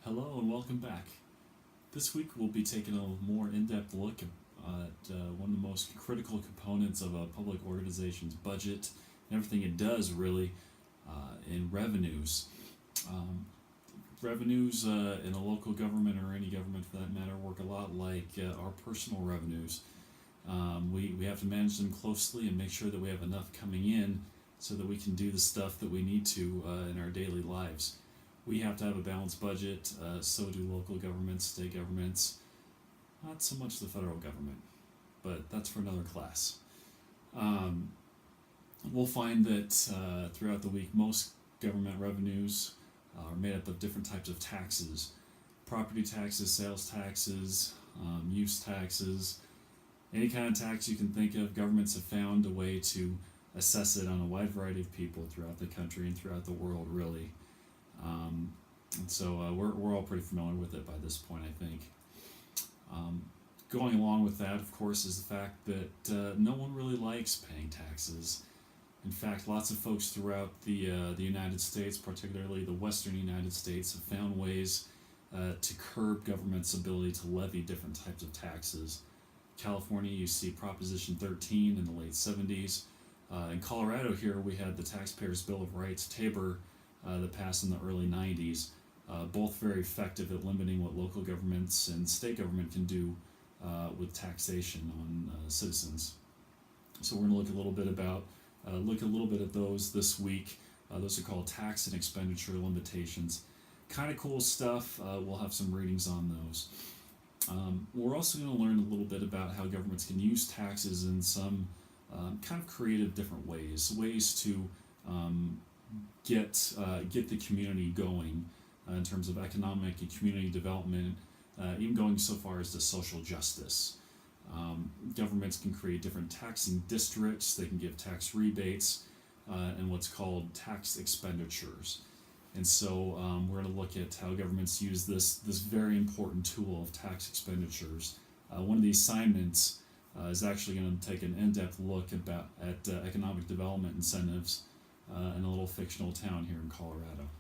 Hello and welcome back. This week we'll be taking a more in-depth look at one of the most critical components of a public organization's budget and everything it does really in revenues. Um, Revenues in a local government or any government for that matter work a lot like our personal revenues. We have to manage them closely and make sure that we have enough coming in so that we can do the stuff that we need to in our daily lives. We have to have a balanced budget, so do local governments, state governments, not so much the federal government, but that's for another class. Um, we'll find that throughout the week, most government revenues are made up of different types of taxes: property taxes, sales taxes, use taxes, any kind of tax you can think of. Governments have found a way to assess it on a wide variety of people throughout the country and throughout the world, really. And so we're all pretty familiar with it by this point, I think. Um, Going along with that, of course, is the fact that no one really likes paying taxes. In fact, lots of folks throughout the United States, particularly the Western United States, have found ways to curb government's ability to levy different types of taxes. California, you see Proposition 13 in the late 70s. In Colorado here, we had the Taxpayers' Bill of Rights, TABOR, that passed in the early 90s, both very effective at limiting what local governments and state government can do with taxation on citizens. So we're going to look a little bit at those this week. Those are called tax and expenditure limitations. Kind of cool stuff. We'll have some readings on those. We're also going to learn a little bit about how governments can use taxes in some kind of creative different ways to get the community going in terms of economic and community development, even going so far as to social justice. Governments can create different taxing districts. They can give tax rebates and what's called tax expenditures. And so we're going to look at how governments use this very important tool of tax expenditures. One of the assignments is actually going to take an in-depth look at economic development incentives in a little fictional town here in Colorado.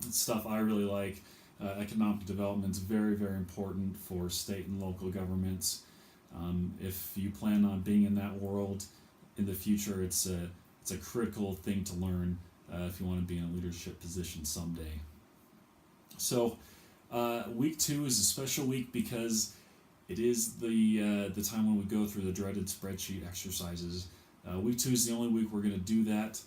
It's stuff I really like. Economic development is very, very important for state and local governments. If you plan on being in that world in the future, it's a critical thing to learn if you want to be in a leadership position someday. So, week 2 is a special week because it is the time when we go through the dreaded spreadsheet exercises. Week 2 is the only week we're going to do that.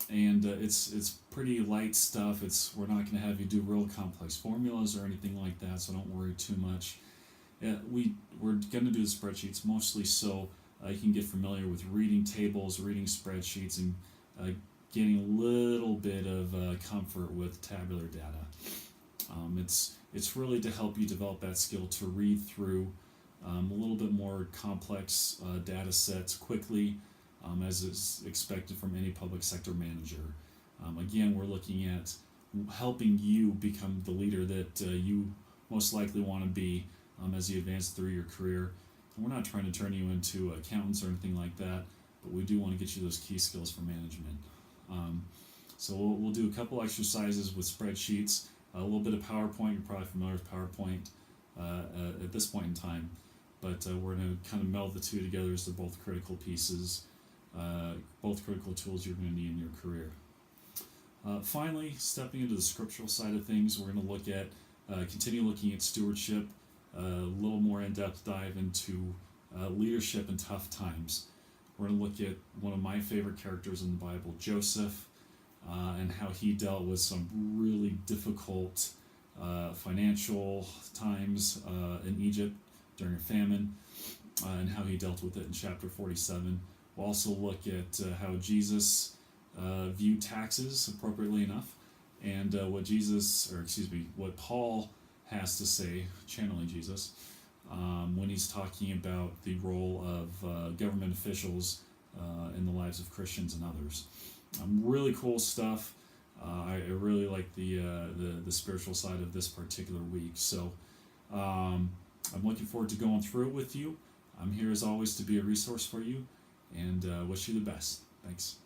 And it's pretty light stuff. We're not going to have you do real complex formulas or anything like that, so don't worry too much. We're going to do the spreadsheets mostly so you can get familiar with reading tables, reading spreadsheets, and getting a little bit of comfort with tabular data. It's really to help you develop that skill to read through a little bit more complex data sets quickly, as is expected from any public sector manager. Again, we're looking at helping you become the leader that you most likely want to be as you advance through your career. And we're not trying to turn you into accountants or anything like that, but we do want to get you those key skills for management. So we'll do a couple exercises with spreadsheets, a little bit of PowerPoint. You're probably familiar with PowerPoint at this point in time, but we're going to kind of meld the two together as they're both critical pieces. Both critical tools you're going to need in your career. Finally, stepping into the scriptural side of things, we're going to look at, continue looking at stewardship, a little more in-depth dive into leadership in tough times. We're going to look at one of my favorite characters in the Bible, Joseph, and how he dealt with some really difficult financial times in Egypt during a famine, and how he dealt with it in chapter 47. We'll also look at how Jesus viewed taxes appropriately enough, and what Paul has to say, channeling Jesus, when he's talking about the role of government officials in the lives of Christians and others. Really cool stuff. I really like the spiritual side of this particular week. So I'm looking forward to going through it with you. I'm here as always to be a resource for you, and wish you the best. Thanks.